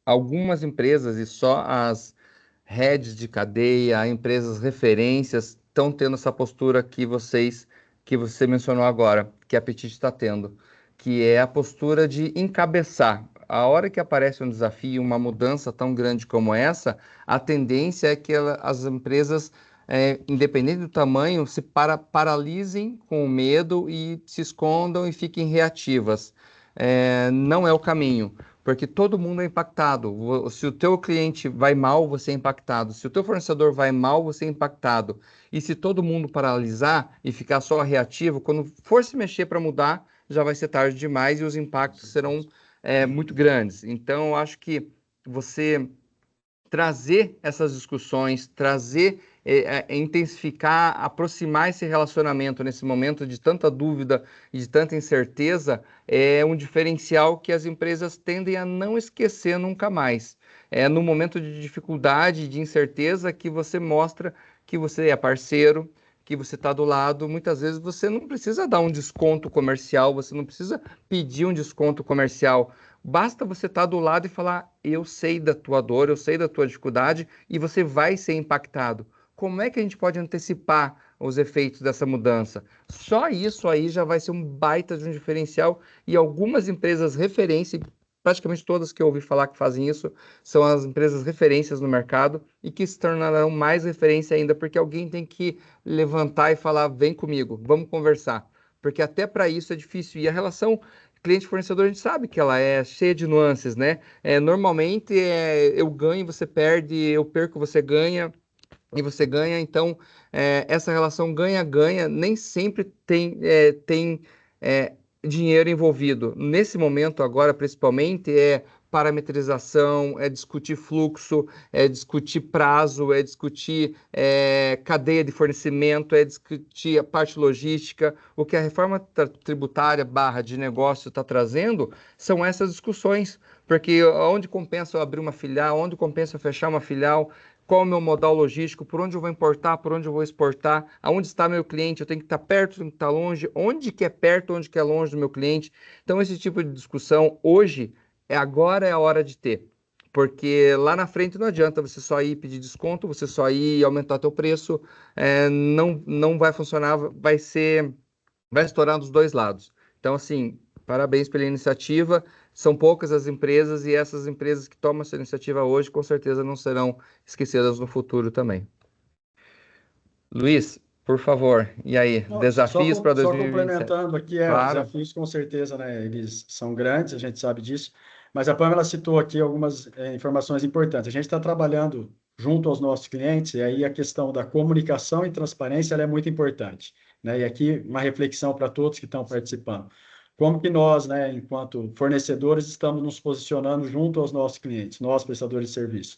Algumas empresas e só as redes de cadeia, empresas referências, estão tendo essa postura que você mencionou agora, que a Apetite está tendo, que é a postura de encabeçar. A hora que aparece um desafio, uma mudança tão grande como essa, a tendência é que as empresas independente do tamanho, se paralisem com medo e se escondam e fiquem reativas. Não é o caminho, porque todo mundo é impactado. Se o teu cliente vai mal, você é impactado. Se o teu fornecedor vai mal, você é impactado. E se todo mundo paralisar e ficar só reativo, quando for se mexer para mudar, já vai ser tarde demais e os impactos serão muito grandes. Então, eu acho que você trazer essas discussões, intensificar, aproximar esse relacionamento nesse momento de tanta dúvida e de tanta incerteza é um diferencial que as empresas tendem a não esquecer nunca mais. É no momento de dificuldade, de incerteza, que você mostra que você é parceiro, que você está do lado. Muitas vezes você não precisa dar um desconto comercial, você não precisa pedir um desconto comercial. Basta você estar do lado e falar: eu sei da tua dor, eu sei da tua dificuldade, e você vai ser impactado. Como é que a gente pode antecipar os efeitos dessa mudança? Só isso aí já vai ser um baita de um diferencial, e algumas empresas referência, praticamente todas que eu ouvi falar que fazem isso são as empresas referências no mercado e que se tornarão mais referência ainda, porque alguém tem que levantar e falar, vem comigo, vamos conversar. Porque até para isso é difícil. E a relação cliente-fornecedor, a gente sabe que ela é cheia de nuances, né? Normalmente eu ganho, você perde, eu perco, você ganha e você ganha. Então, essa relação ganha-ganha nem sempre tem é, dinheiro envolvido. Nesse momento, agora, principalmente, é parametrização, é discutir fluxo, é discutir prazo, é discutir cadeia de fornecimento, é discutir a parte logística. O que a reforma tributária barra de negócio está trazendo são essas discussões, porque onde compensa eu abrir uma filial, onde compensa eu fechar uma filial, qual é o meu modal logístico, por onde eu vou importar, por onde eu vou exportar, aonde está meu cliente, eu tenho que estar perto, tenho que estar longe, onde que é perto, onde que é longe do meu cliente. Então, esse tipo de discussão, hoje, agora é a hora de ter. Porque lá na frente não adianta você só ir pedir desconto, você só ir aumentar teu preço, não vai funcionar, vai estourar dos dois lados. Então, assim, parabéns pela iniciativa. São poucas as empresas e essas empresas que tomam essa iniciativa hoje, com certeza não serão esquecidas no futuro também. Luiz, por favor, e aí, Não, desafios para só 2027? complementando aqui, os Claro. desafios com certeza, né, eles são grandes, a gente sabe disso, mas a Pamela citou aqui algumas informações importantes. A gente está trabalhando junto aos nossos clientes, e aí a questão da comunicação e transparência ela é muito importante, né? E aqui uma reflexão para todos que estão participando. Como que nós, né, enquanto fornecedores, estamos nos posicionando junto aos nossos clientes, nós prestadores de serviço?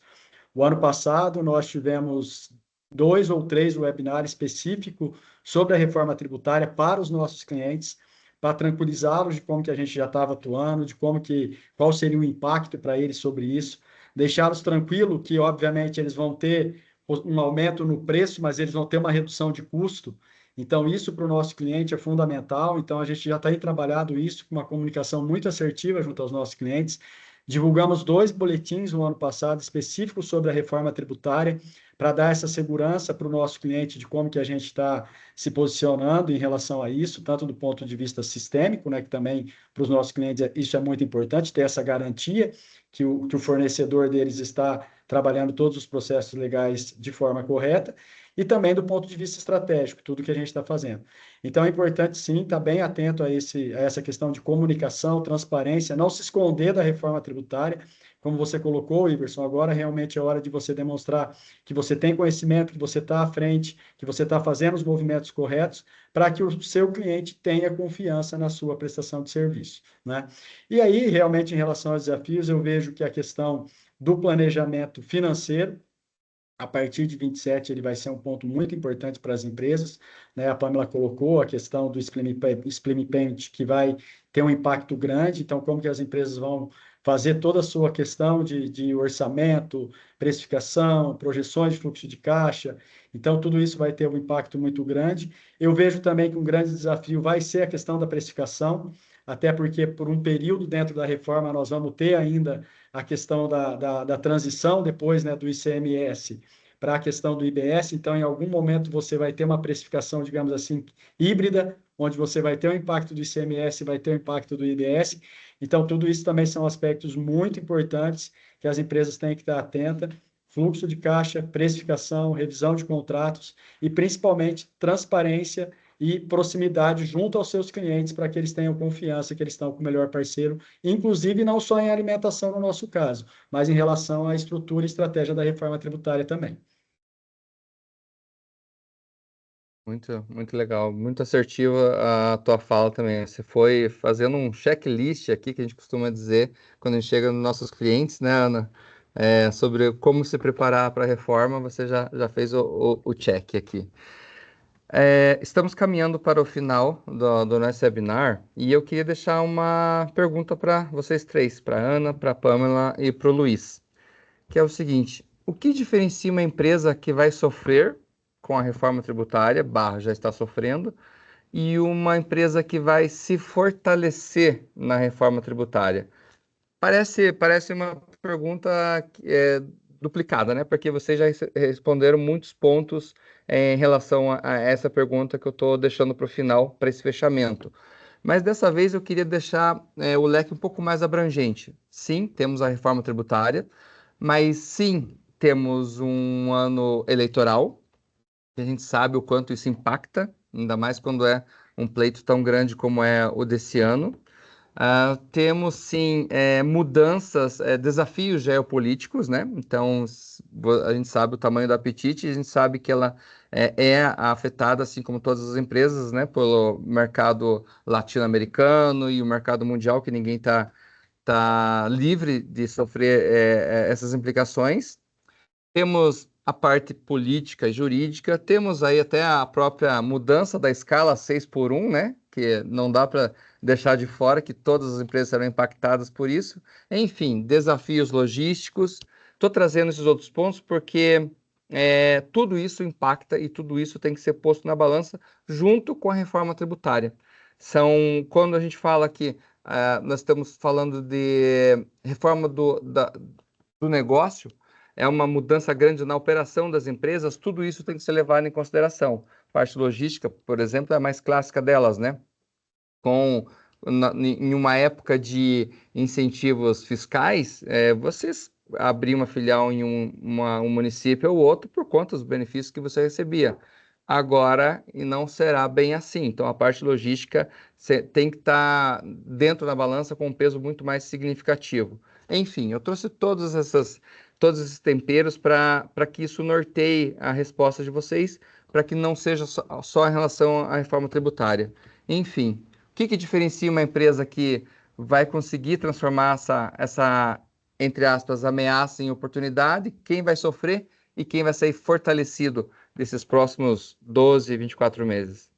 O ano passado, nós tivemos 2 ou 3 webinars específicos sobre a reforma tributária para os nossos clientes, para tranquilizá-los de como que a gente já estava atuando, de qual seria o impacto para eles sobre isso, deixá-los tranquilos que, obviamente, eles vão ter um aumento no preço, mas eles vão ter uma redução de custo. Então, isso para o nosso cliente é fundamental. Então, a gente já tem trabalhado isso com uma comunicação muito assertiva junto aos nossos clientes. Divulgamos 2 boletins no ano passado específicos sobre a reforma tributária para dar essa segurança para o nosso cliente de como que a gente está se posicionando em relação a isso, tanto do ponto de vista sistêmico, né, que também para os nossos clientes isso é muito importante, ter essa garantia que o fornecedor deles está trabalhando todos os processos legais de forma correta, e também do ponto de vista estratégico, tudo que a gente está fazendo. Então, é importante, sim, estar bem atento a essa questão de comunicação, transparência, não se esconder da reforma tributária, como você colocou, Iverson, agora realmente é hora de você demonstrar que você tem conhecimento, que você está à frente, que você está fazendo os movimentos corretos, para que o seu cliente tenha confiança na sua prestação de serviço, né? E aí, realmente, em relação aos desafios, eu vejo que a questão do planejamento financeiro, a partir de 27, ele vai ser um ponto muito importante para as empresas, né? A Pamela colocou a questão do Splim Payment, que vai ter um impacto grande. Então, como que as empresas vão fazer toda a sua questão de orçamento, precificação, projeções de fluxo de caixa. Então, tudo isso vai ter um impacto muito grande. Eu vejo também que um grande desafio vai ser a questão da precificação, até porque por um período dentro da reforma nós vamos ter ainda a questão da transição depois, né, do ICMS para a questão do IBS. Então, em algum momento, você vai ter uma precificação, digamos assim, híbrida, onde você vai ter o impacto do ICMS, vai ter o impacto do IBS. Então, tudo isso também são aspectos muito importantes que as empresas têm que estar atentas. Fluxo de caixa, precificação, revisão de contratos e, principalmente, transparência e proximidade junto aos seus clientes para que eles tenham confiança que eles estão com o melhor parceiro, inclusive não só em alimentação no nosso caso, mas em relação à estrutura e estratégia da reforma tributária também. Muito, muito legal, muito assertiva a tua fala também. Você foi fazendo um checklist aqui, que a gente costuma dizer, quando a gente chega nos nossos clientes, né, Ana? Sobre como se preparar para a reforma, você já fez o check aqui. Estamos caminhando para o final do nosso webinar e eu queria deixar uma pergunta para vocês três, para a Ana, para a Pamela e para o Luiz, que é o seguinte: o que diferencia uma empresa que vai sofrer com a reforma tributária, barra já está sofrendo, e uma empresa que vai se fortalecer na reforma tributária? Parece uma pergunta duplicada, né? Porque vocês já responderam muitos pontos em relação a essa pergunta que eu estou deixando para o final, para esse fechamento. Mas dessa vez eu queria deixar o leque um pouco mais abrangente. Sim, temos a reforma tributária, mas sim, temos um ano eleitoral, que a gente sabe o quanto isso impacta, ainda mais quando é um pleito tão grande como é o desse ano. Temos sim mudanças, desafios geopolíticos, né? Então a gente sabe o tamanho do apetite, a gente sabe que ela é afetada, assim como todas as empresas, né? Pelo mercado latino-americano e o mercado mundial, que ninguém tá livre de sofrer essas implicações. Temos a parte política e jurídica, temos aí até a própria mudança da escala 6 por 1, né? Que não dá para deixar de fora que todas as empresas serão impactadas por isso. Enfim, desafios logísticos. Estou trazendo esses outros pontos porque tudo isso impacta e tudo isso tem que ser posto na balança junto com a reforma tributária. Quando a gente fala que nós estamos falando de reforma do negócio, é uma mudança grande na operação das empresas, tudo isso tem que ser levado em consideração. Parte logística, por exemplo, é a mais clássica delas, né? Em uma época de incentivos fiscais, vocês abrir uma filial em um município ou outro por conta dos benefícios que você recebia. Agora, e não será bem assim. Então, a parte logística tem que estar dentro da balança com um peso muito mais significativo. Enfim, eu trouxe todos esses temperos para que isso norteie a resposta de vocês, para que não seja só em relação à reforma tributária. Enfim, o que diferencia uma empresa que vai conseguir transformar entre aspas, ameaça em oportunidade? Quem vai sofrer e quem vai sair fortalecido desses próximos 12, 24 meses?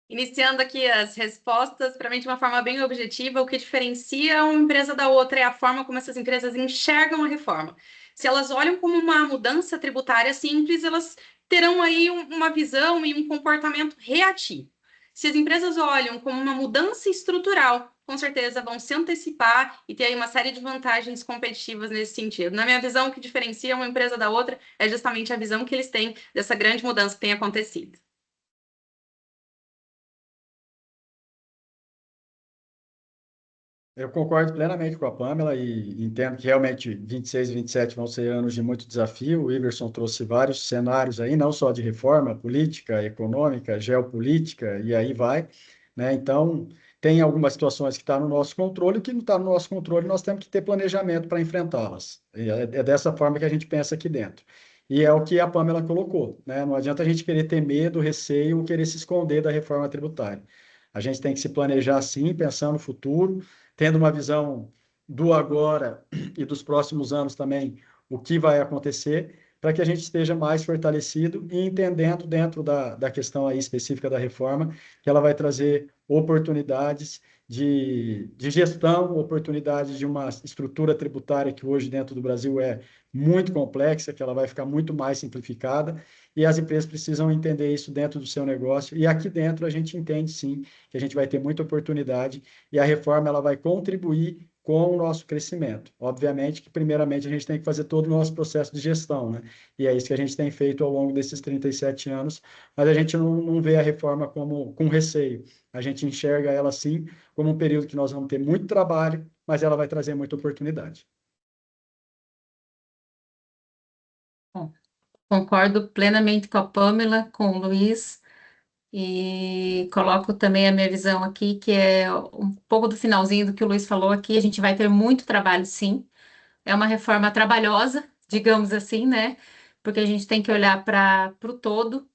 Iniciando aqui as respostas, para mim, de uma forma bem objetiva, o que diferencia uma empresa da outra é a forma como essas empresas enxergam a reforma. Se elas olham como uma mudança tributária simples, elas terão aí uma visão e um comportamento reativo. Se as empresas olham como uma mudança estrutural, com certeza vão se antecipar e ter aí uma série de vantagens competitivas nesse sentido. Na minha visão, o que diferencia uma empresa da outra é justamente a visão que eles têm dessa grande mudança que tem acontecido. Eu concordo plenamente com a Pamela e entendo que realmente 26 e 27 vão ser anos de muito desafio. O Iverson trouxe vários cenários aí, não só de reforma política, econômica, geopolítica, e aí vai, né? Então, tem algumas situações que estão no nosso controle, e que não está no nosso controle, nós temos que ter planejamento para enfrentá-las. E é dessa forma que a gente pensa aqui dentro. E é o que a Pamela colocou, né? Não adianta a gente querer ter medo, receio, querer se esconder da reforma tributária. A gente tem que se planejar sim, pensando no futuro, tendo uma visão do agora e dos próximos anos também, o que vai acontecer, para que a gente esteja mais fortalecido e entendendo dentro da questão aí específica da reforma, que ela vai trazer oportunidades de gestão, oportunidades de uma estrutura tributária que hoje dentro do Brasil é muito complexa, que ela vai ficar muito mais simplificada, e as empresas precisam entender isso dentro do seu negócio, e aqui dentro a gente entende sim que a gente vai ter muita oportunidade e a reforma ela vai contribuir com o nosso crescimento. Obviamente que, primeiramente, a gente tem que fazer todo o nosso processo de gestão, né? E é isso que a gente tem feito ao longo desses 37 anos, mas a gente não vê a reforma como com receio. A gente enxerga ela, sim, como um período que nós vamos ter muito trabalho, mas ela vai trazer muita oportunidade. Bom, concordo plenamente com a Pamela, com o Luiz, e coloco também a minha visão aqui, que é um pouco do finalzinho do que o Luiz falou aqui. A gente vai ter muito trabalho, sim. É uma reforma trabalhosa, digamos assim, né? Porque a gente tem que olhar para o todo.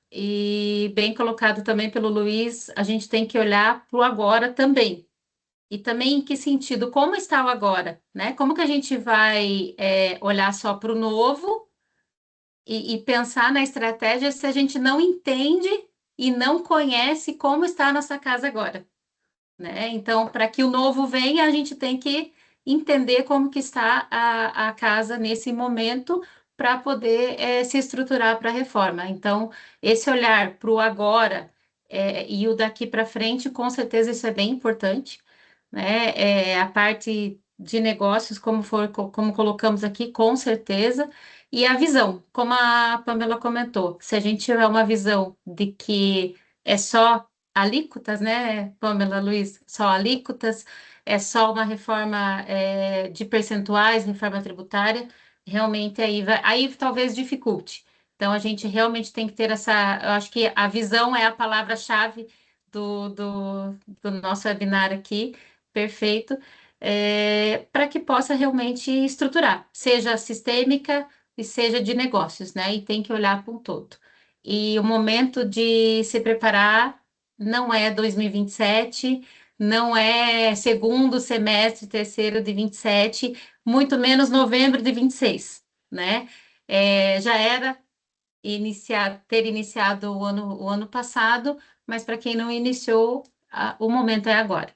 E bem colocado também pelo Luiz, a gente tem que olhar para o agora também. E também em que sentido? Como está o agora, né? Como que a gente vai olhar só para o novo e pensar na estratégia se a gente não entende e não conhece como está a nossa casa agora, né? Então, para que o novo venha, a gente tem que entender como que está a casa nesse momento para poder se estruturar para a reforma. Então, esse olhar para o agora e o daqui para frente, com certeza isso é bem importante, né? A parte de negócios, como colocamos aqui, com certeza, e a visão, como a Pamela comentou, se a gente tiver uma visão de que é só alíquotas, né, Pamela, Luiz? Só alíquotas, é só uma reforma de percentuais, reforma tributária, realmente aí talvez dificulte. Então, a gente realmente tem que ter eu acho que a visão é a palavra-chave do nosso webinar aqui, perfeito, para que possa realmente estruturar, seja sistêmica e seja de negócios, né? E tem que olhar para um todo. E o momento de se preparar não é 2027, não é segundo semestre, terceiro de 27, muito menos novembro de 26, né? Já era ter iniciado o ano passado, mas para quem não iniciou, o momento é agora.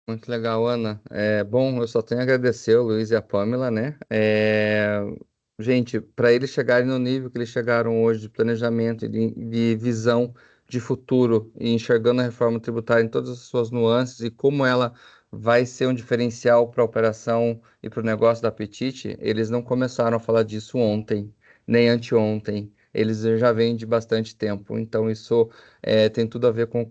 Muito legal, Ana. Bom, eu só tenho a agradecer o Luiz e a Pamela, né? Gente, para eles chegarem no nível que eles chegaram hoje de planejamento e de visão de futuro e enxergando a reforma tributária em todas as suas nuances e como ela vai ser um diferencial para a operação e para o negócio da Petite, eles não começaram a falar disso ontem, nem anteontem. Eles já vêm de bastante tempo. Então, isso tem tudo a ver com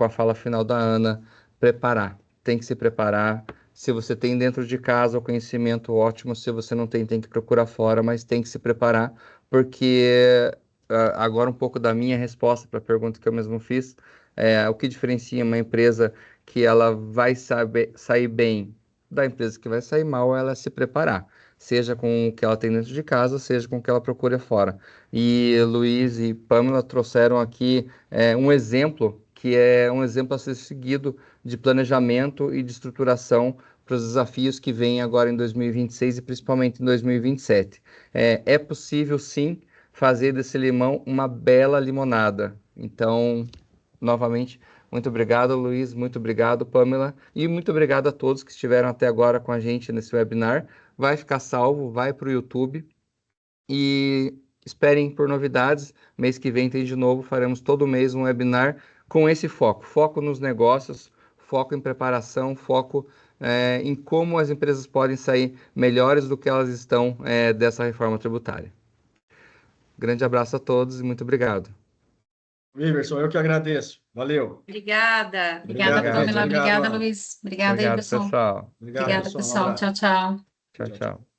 a fala final da Ana, preparar. Tem que se preparar. Se você tem dentro de casa o conhecimento, ótimo. Se você não tem, tem que procurar fora, mas tem que se preparar, porque agora um pouco da minha resposta para a pergunta que eu mesmo fiz, o que diferencia uma empresa que ela vai sair bem da empresa que vai sair mal, é ela se preparar, seja com o que ela tem dentro de casa, seja com o que ela procura fora. E Luiz e Pamela trouxeram aqui um exemplo que é um exemplo a ser seguido de planejamento e de estruturação para os desafios que vêm agora em 2026 e principalmente em 2027. É possível, sim, fazer desse limão uma bela limonada. Então, novamente, muito obrigado, Luiz, muito obrigado, Pamela, e muito obrigado a todos que estiveram até agora com a gente nesse webinar. Vai ficar salvo, vai para o YouTube e esperem por novidades. Mês que vem tem de novo, faremos todo mês um webinar com esse foco. Foco nos negócios, foco em preparação, foco em como as empresas podem sair melhores do que elas estão dessa reforma tributária. Grande abraço a todos e muito obrigado. Iverson, eu que agradeço. Valeu. Obrigada. Obrigada, Obrigado. Pamela. Obrigado, Obrigada, Ana. Luiz. Obrigada, Obrigado, Iverson. pessoal. Obrigado, Obrigada, pessoal. Um pessoal. abraço. Tchau, tchau. Tchau, Tchau, tchau. tchau.